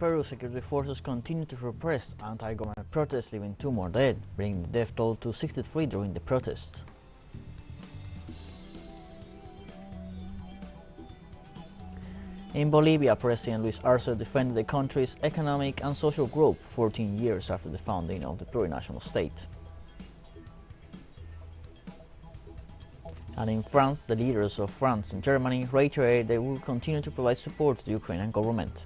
Peru, security forces continue to repress anti-government protests, leaving 2 more dead, bringing the death toll to 63 during the protests. In Bolivia, President Luis Arce defended the country's economic and social growth 14 years after the founding of the Plurinational State. And in France, the leaders of France and Germany reiterated they will continue to provide support to the Ukrainian government.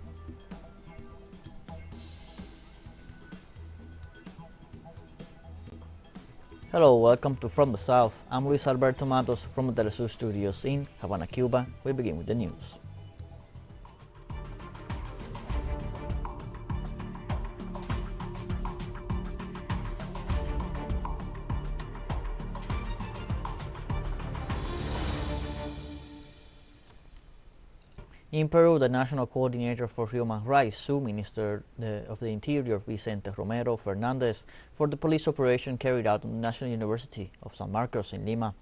Hello, welcome to From the South. I'm Luis Alberto Matos from the teleSUR studios in Havana, Cuba. We begin with the news. In Peru, the National Coordinator for Human Rights sued Minister of the Interior Vicente Romero Fernandez for the police operation carried out on the National University of San Marcos in Lima.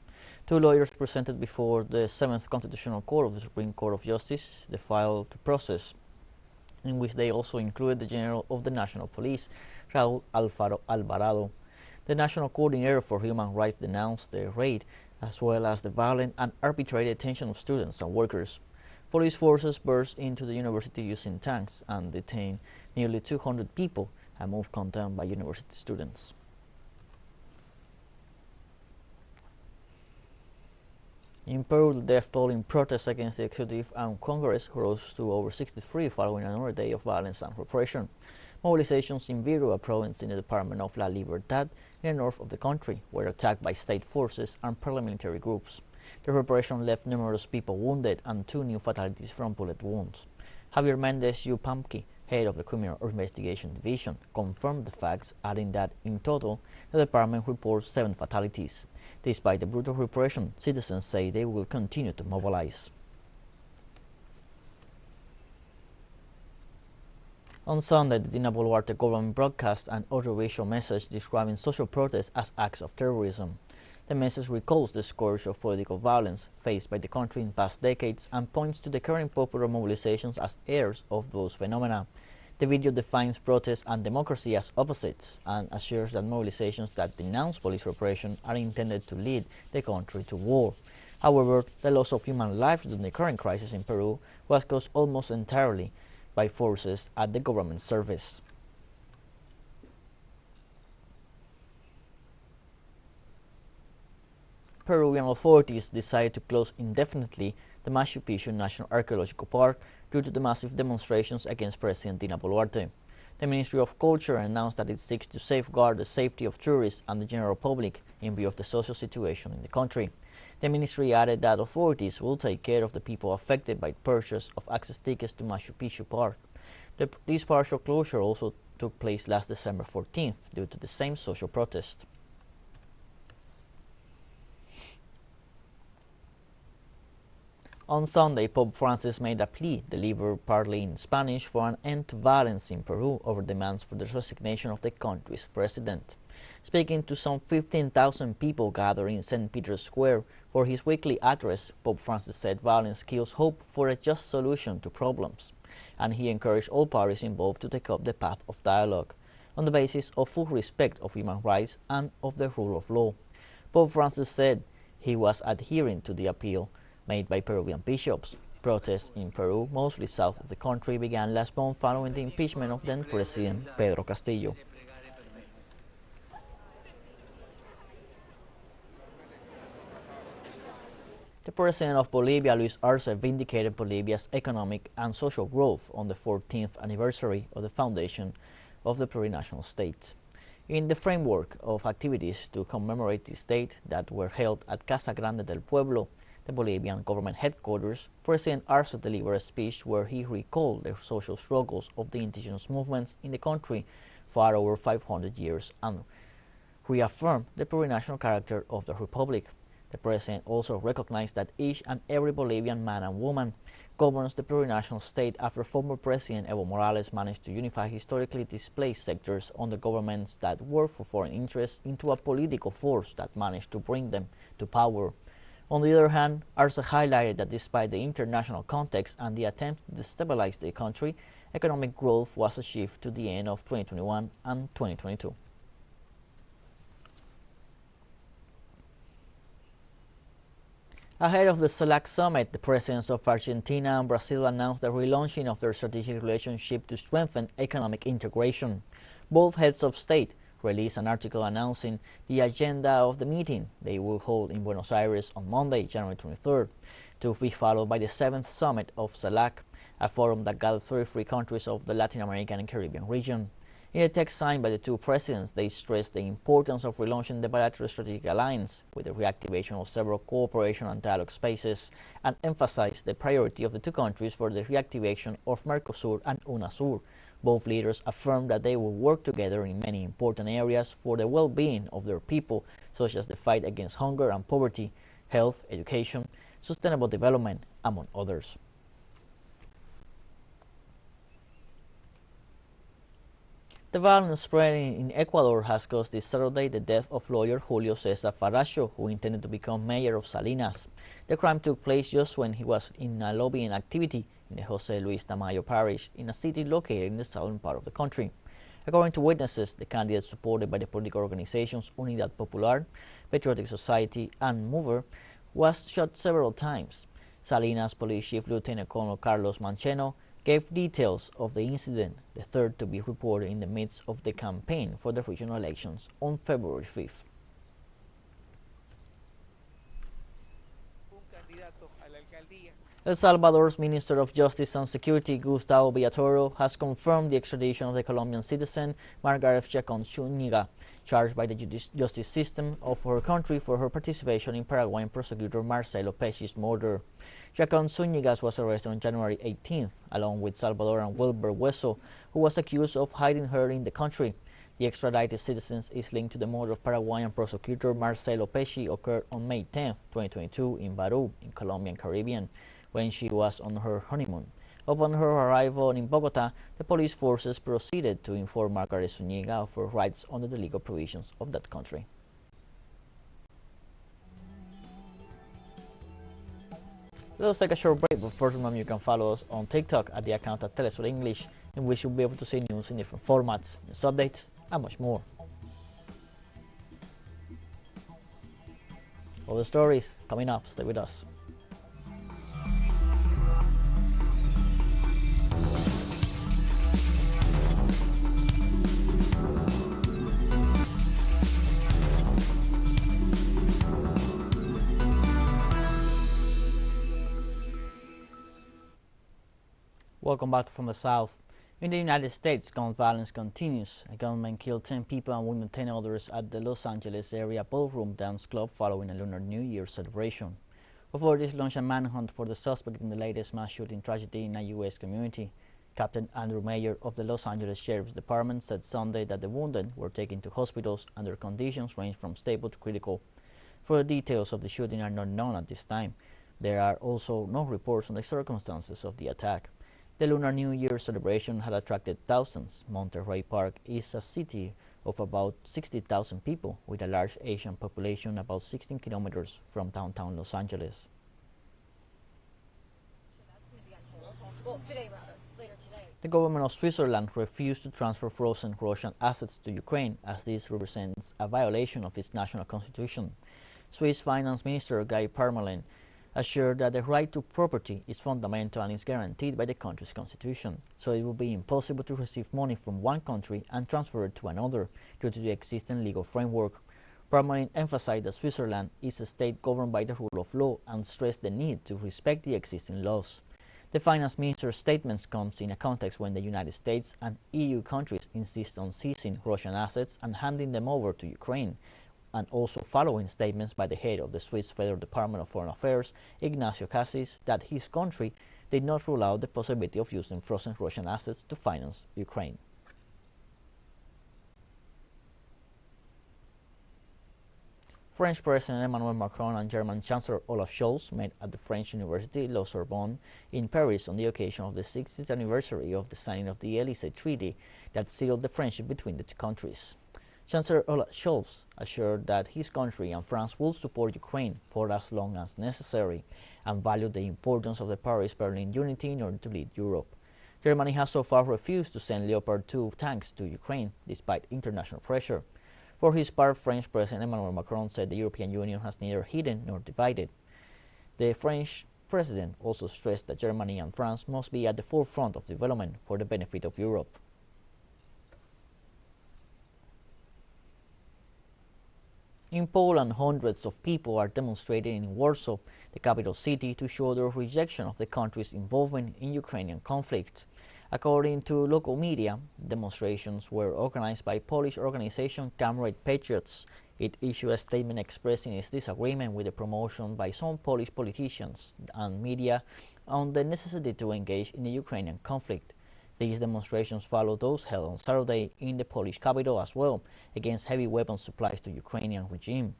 2 lawyers presented before the 7th Constitutional Court of the Supreme Court of Justice the file to process, in which they also included the General of the National Police, Raúl Alvarado. The National Coordinator for Human Rights denounced the raid, as well as the violent and arbitrary detention of students and workers. Police forces burst into the university using tanks and detained nearly 200 people, a move condemned by university students. In Peru, the death toll in protests against the executive and Congress rose to over 63 following another day of violence and repression. Mobilizations in Peru, a province in the department of La Libertad in the north of the country, were attacked by state forces and paramilitary groups. The repression left numerous people wounded and 2 new fatalities from bullet wounds. Javier Mendez Upamki, head of the Criminal Investigation Division, confirmed the facts, adding that in total, the department reports 7 fatalities. Despite the brutal repression, citizens say they will continue to mobilize. On Sunday, the Dina Boluarte government broadcast an audiovisual message describing social protests as acts of terrorism. The message recalls the scourge of political violence faced by the country in past decades and points to the current popular mobilizations as heirs of those phenomena. The video defines protest and democracy as opposites and assures that mobilizations that denounce police repression are intended to lead the country to war. However, the loss of human lives during the current crisis in Peru was caused almost entirely by forces at the government service. Peruvian authorities decided to close indefinitely the Machu Picchu National Archaeological Park due to the massive demonstrations against President Dina Boluarte. The Ministry of Culture announced that it seeks to safeguard the safety of tourists and the general public in view of the social situation in the country. The ministry added that authorities will take care of the people affected by purchase of access tickets to Machu Picchu Park. This partial closure also took place last December 14th due to the same social protest. On Sunday, Pope Francis made a plea, delivered partly in Spanish, for an end to violence in Peru over demands for the resignation of the country's president. Speaking to some 15,000 people gathered in St. Peter's Square for his weekly address, Pope Francis said violence kills hope for a just solution to problems, and he encouraged all parties involved to take up the path of dialogue on the basis of full respect of human rights and of the rule of law. Pope Francis said he was adhering to the appeal made by Peruvian bishops. Protests in Peru, mostly south of the country, began last month following the impeachment of then President Pedro Castillo. The President of Bolivia, Luis Arce, vindicated Bolivia's economic and social growth on the 14th anniversary of the foundation of the Plurinational State. In the framework of activities to commemorate this date that were held at Casa Grande del Pueblo, the Bolivian government headquarters, President Arce delivered a speech where he recalled the social struggles of the indigenous movements in the country for over 500 years and reaffirmed the plurinational character of the republic. The President also recognized that each and every Bolivian man and woman governs the plurinational state after former President Evo Morales managed to unify historically displaced sectors under governments that work for foreign interests into a political force that managed to bring them to power. On the other hand, Arce highlighted that despite the international context and the attempt to destabilize the country, economic growth was achieved to the end of 2021 and 2022. Ahead of the CELAC summit, the presidents of Argentina and Brazil announced the relaunching of their strategic relationship to strengthen economic integration. Both heads of state released an article announcing the agenda of the meeting they will hold in Buenos Aires on Monday, January 23rd, to be followed by the 7th summit of CELAC, a forum that gathered 33 countries of the Latin American and Caribbean region. In a text signed by the two presidents, they stressed the importance of relaunching the bilateral strategic alliance with the reactivation of several cooperation and dialogue spaces, and emphasized the priority of the two countries for the reactivation of Mercosur and UNASUR. Both leaders affirmed that they will work together in many important areas for the well-being of their people, such as the fight against hunger and poverty, health, education, sustainable development, among others. The violence spreading in Ecuador has caused this Saturday the death of lawyer Julio Cesar Faracho, who intended to become mayor of Salinas. The crime took place just when he was in a lobbying activity in the Jose Luis Tamayo parish in a city located in the southern part of the country. According to witnesses, the candidate supported by the political organizations Unidad Popular, Patriotic Society, and Mover was shot several times. Salinas Police Chief Lieutenant Colonel Carlos Mancheno gave details of the incident, the third to be reported in the midst of the campaign for the regional elections on February 5th. El Salvador's Minister of Justice and Security, Gustavo Villatoro, has confirmed the extradition of the Colombian citizen Margaret Chacon Zúñiga, charged by the justice system of her country for her participation in Paraguayan prosecutor Marcelo Pesci's murder. Chacon Zúñiga was arrested on January 18th, along with Salvadoran Wilber Hueso, who was accused of hiding her in the country. The extradited citizen is linked to the murder of Paraguayan prosecutor Marcelo Pesci occurred on May 10, 2022 in Peru, in Colombian Caribbean, when she was on her honeymoon. Upon her arrival in Bogota, the police forces proceeded to inform Margaret Zúñiga of her rights under the legal provisions of that country. Let us take a short break, but first remember you can follow us on TikTok at the account at teleSUR English, in which you'll be able to see news in different formats, news updates, and much more. All the stories coming up. Stay with us. Welcome back from the South. In the United States, gun violence continues. A gunman killed 10 people and wounded 10 others at the Los Angeles area ballroom dance club following a Lunar New Year celebration. Authorities launched a manhunt for the suspect in the latest mass shooting tragedy in a U.S. community. Captain Andrew Mayer of the Los Angeles Sheriff's Department said Sunday that the wounded were taken to hospitals and their conditions range from stable to critical. Further details of the shooting are not known at this time. There are also no reports on the circumstances of the attack. The Lunar New Year celebration had attracted thousands. Monterey Park is a city of about 60,000 people with a large Asian population about 16 kilometers from downtown Los Angeles. The government of Switzerland refused to transfer frozen Russian assets to Ukraine, as this represents a violation of its national constitution. Swiss Finance Minister Guy Parmelin assured that the right to property is fundamental and is guaranteed by the country's constitution, so it will be impossible to receive money from one country and transfer it to another due to the existing legal framework. Parmelin emphasized that Switzerland is a state governed by the rule of law and stressed the need to respect the existing laws. The finance minister's statements comes in a context when the United States and EU countries insist on seizing Russian assets and handing them over to Ukraine, and also following statements by the head of the Swiss Federal Department of Foreign Affairs, Ignacio Cassis, that his country did not rule out the possibility of using frozen Russian assets to finance Ukraine. French President Emmanuel Macron and German Chancellor Olaf Scholz met at the French University La Sorbonne in Paris on the occasion of the 60th anniversary of the signing of the Élysée Treaty that sealed the friendship between the two countries. Chancellor Olaf Scholz assured that his country and France will support Ukraine for as long as necessary and valued the importance of the Paris-Berlin unity in order to lead Europe. Germany has so far refused to send Leopard 2 tanks to Ukraine, despite international pressure. For his part, French President Emmanuel Macron said the European Union has neither hidden nor divided. The French president also stressed that Germany and France must be at the forefront of development for the benefit of Europe. In Poland, hundreds of people are demonstrating in Warsaw, the capital city, to show their rejection of the country's involvement in Ukrainian conflict. According to local media, demonstrations were organized by Polish organization Comrade Patriots. It issued a statement expressing its disagreement with the promotion by some Polish politicians and media on the necessity to engage in the Ukrainian conflict. These demonstrations follow those held on Saturday in the Polish capital as well, against heavy weapons supplies to the Ukrainian regime.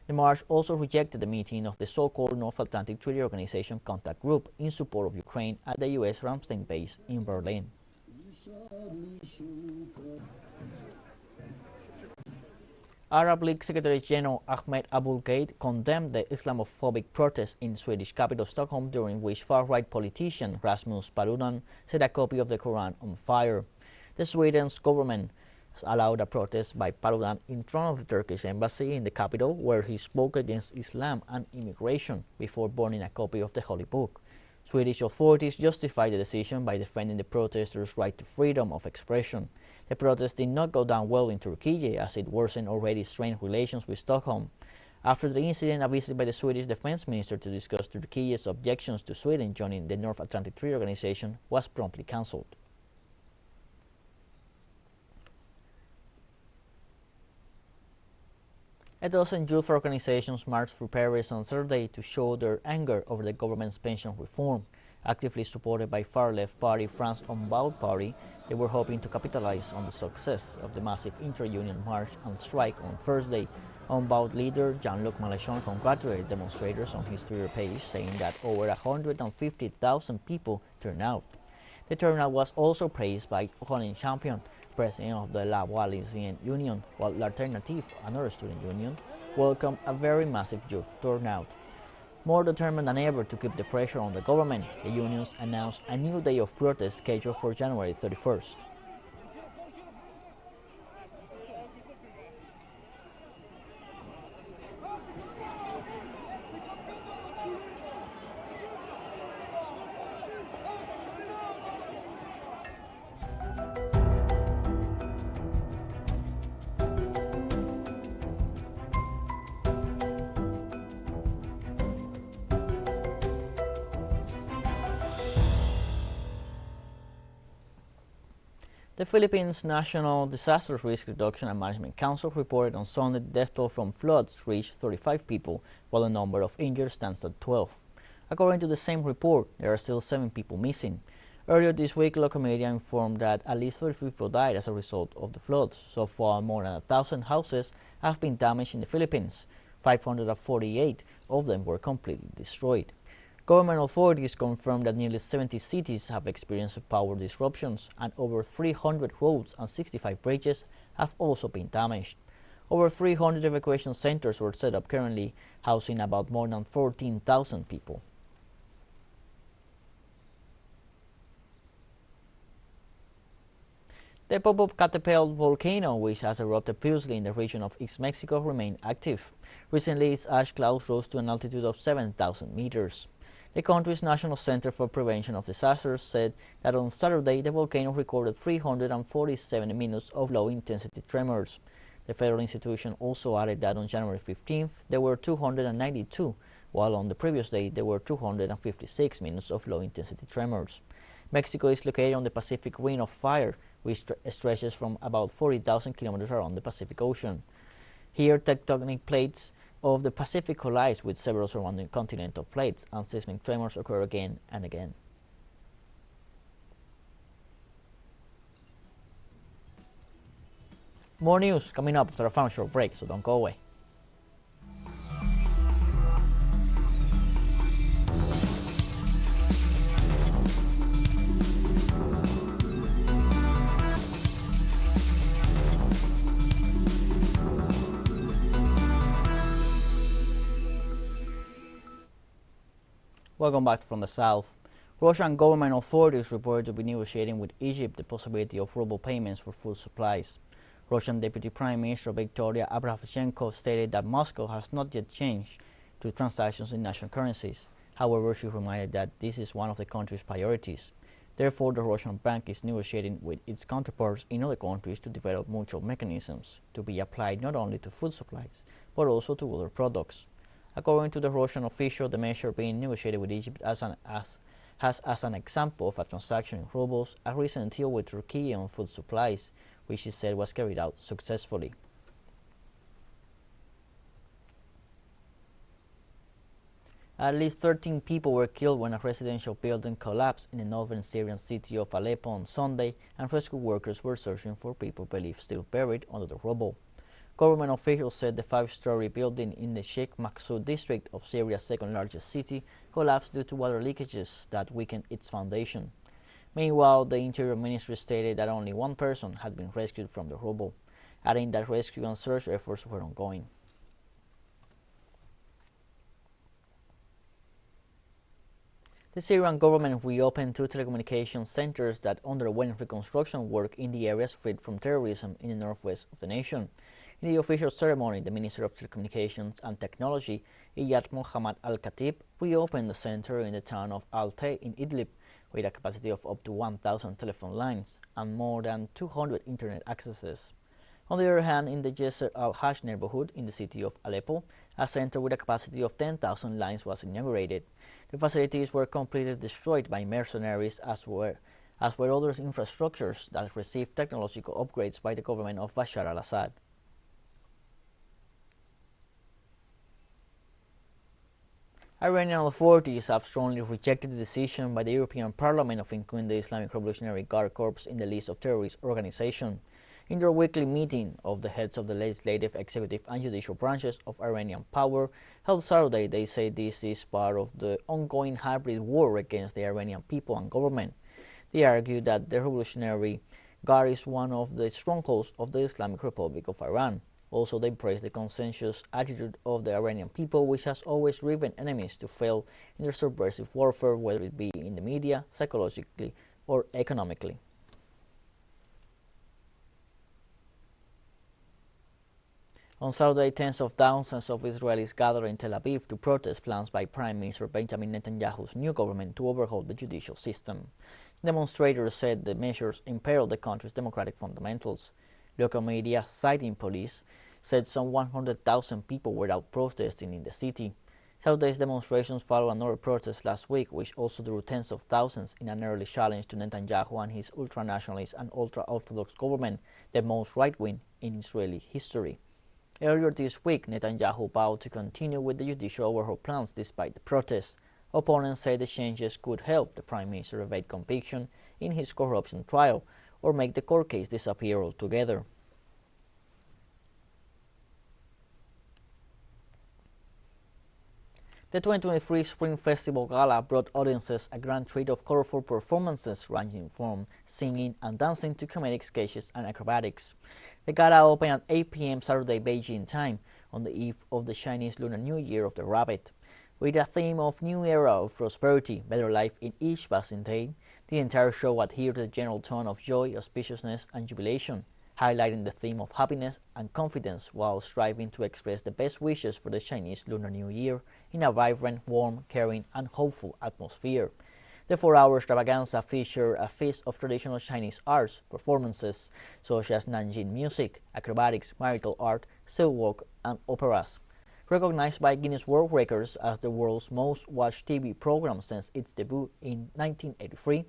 The march also rejected the meeting of the so-called North Atlantic Treaty Organization Contact Group in support of Ukraine at the U.S. Ramstein base in Berlin. Arab League Secretary General Ahmed Abul-Gheit condemned the Islamophobic protests in Swedish capital Stockholm, during which far-right politician Rasmus Paludan set a copy of the Quran on fire. The Sweden's government has allowed a protest by Paludan in front of the Turkish embassy in the capital, where he spoke against Islam and immigration before burning a copy of the Holy Book. Swedish authorities justified the decision by defending the protesters' right to freedom of expression. The protest did not go down well in Turkey, as it worsened already strained relations with Stockholm. After the incident, a visit by the Swedish defense minister to discuss Turkey's objections to Sweden joining the North Atlantic Treaty Organization was promptly cancelled. A dozen youth organizations marched through Paris on Saturday to show their anger over the government's pension reform. Actively supported by far-left party France Unbowed Party, they were hoping to capitalize on the success of the massive inter-union march and strike on Thursday. Unbowed leader Jean-Luc Mélenchon congratulated demonstrators on his Twitter page, saying that over 150,000 people turned out. The turnout was also praised by René Champion, president of the La Wallisienne Union, while L'Alternative, another student union, welcomed a very massive youth turnout. More determined than ever to keep the pressure on the government, the unions announced a new day of protest scheduled for January 31st. The Philippines National Disaster Risk Reduction and Management Council reported on Sunday the death toll from floods reached 35 people, while the number of injured stands at 12. According to the same report, there are still 7 people missing. Earlier this week, local media informed that at least 33 people died as a result of the floods. So far, more than 1,000 houses have been damaged in the Philippines. 548 of them were completely destroyed. Government authorities confirmed that nearly 70 cities have experienced power disruptions, and over 300 roads and 65 bridges have also been damaged. Over 300 evacuation centers were set up currently, housing about more than 14,000 people. The Popocatépetl volcano, which has erupted previously in the region of East Mexico, remained active. Recently, its ash clouds rose to an altitude of 7,000 meters. The country's National Center for Prevention of Disasters said that on Saturday the volcano recorded 347 minutes of low-intensity tremors. The federal institution also added that on January 15th there were 292, while on the previous day there were 256 minutes of low-intensity tremors. Mexico is located on the Pacific Ring of Fire, which stretches from about 40,000 kilometers around the Pacific Ocean. Here, tectonic plates of the Pacific collide with several surrounding continental plates, and seismic tremors occur again and again. More news coming up after a final short break, so don't go away. Welcome back from the south. Russian government authorities reported to be negotiating with Egypt the possibility of ruble payments for food supplies. Russian Deputy Prime Minister Viktoria Abramovchenko stated that Moscow has not yet changed to transactions in national currencies. However, she reminded that this is one of the country's priorities. Therefore, the Russian bank is negotiating with its counterparts in other countries to develop mutual mechanisms to be applied not only to food supplies, but also to other products. According to the Russian official, the measure being negotiated with Egypt has as an example of a transaction in rubles a recent deal with Turkey on food supplies, which she said was carried out successfully. At least 13 people were killed when a residential building collapsed in the northern Syrian city of Aleppo on Sunday, and rescue workers were searching for people believed still buried under the rubble. Government officials said the 5-story building in the Sheikh Maksud district of Syria's second-largest city collapsed due to water leakages that weakened its foundation. Meanwhile, the Interior Ministry stated that only one person had been rescued from the rubble, adding that rescue and search efforts were ongoing. The Syrian government reopened 2 telecommunications centers that underwent reconstruction work in the areas freed from terrorism in the northwest of the nation. In the official ceremony, the Minister of Telecommunications and Technology, Iyad Mohammad Al-Khatib, reopened the center in the town of Al-Tay in Idlib, with a capacity of up to 1,000 telephone lines and more than 200 internet accesses. On the other hand, in the Jisr al-Hajj neighborhood in the city of Aleppo, a center with a capacity of 10,000 lines was inaugurated. The facilities were completely destroyed by mercenaries, as were other infrastructures that received technological upgrades by the government of Bashar al-Assad. Iranian authorities have strongly rejected the decision by the European Parliament of including the Islamic Revolutionary Guard Corps in the list of terrorist organizations. In their weekly meeting of the heads of the legislative, executive and judicial branches of Iranian power held Saturday, they say this is part of the ongoing hybrid war against the Iranian people and government. They argue that the Revolutionary Guard is one of the strongholds of the Islamic Republic of Iran. Also, they praise the consensus attitude of the Iranian people, which has always driven enemies to fail in their subversive warfare, whether it be in the media, psychologically, or economically. On Saturday, tens of thousands of Israelis gathered in Tel Aviv to protest plans by Prime Minister Benjamin Netanyahus' new government to overhaul the judicial system. Demonstrators said the measures imperil the country's democratic fundamentals. Local media, citing police, said some 100,000 people were out protesting in the city. Saturday's demonstrations followed another protest last week, which also drew tens of thousands in an early challenge to Netanyahu and his ultra-nationalist and ultra-orthodox government, the most right-wing in Israeli history. Earlier this week, Netanyahu vowed to continue with the judicial overhaul plans despite the protests. Opponents say the changes could help the Prime Minister evade conviction in his corruption trial or make the court case disappear altogether. The 2023 Spring Festival Gala brought audiences a grand treat of colorful performances ranging from singing and dancing to comedic sketches and acrobatics. The Gala opened at 8 p.m. Saturday Beijing time on the eve of the Chinese Lunar New Year of the Rabbit. With a theme of New Era of Prosperity, Better Life in each passing day, the entire show adhered to the general tone of joy, auspiciousness, and jubilation, highlighting the theme of happiness and confidence while striving to express the best wishes for the Chinese Lunar New Year in a vibrant, warm, caring, and hopeful atmosphere. The 4-hour extravaganza featured a feast of traditional Chinese arts, performances such as Nanjing music, acrobatics, martial art, silk and operas. Recognized by Guinness World Records as the world's most watched TV program since its debut in 1983,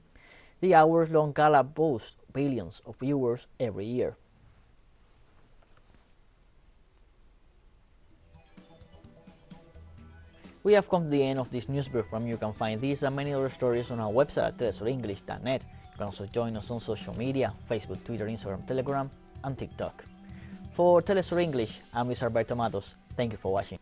the hours-long gala boasts billions of viewers every year. We have come to the end of this news brief. You can find these and many other stories on our website at telesurenglish.net. You can also join us on social media, Facebook, Twitter, Instagram, Telegram, and TikTok. For TeleSUR English, I'm Luis Alberto Matos. Thank you for watching.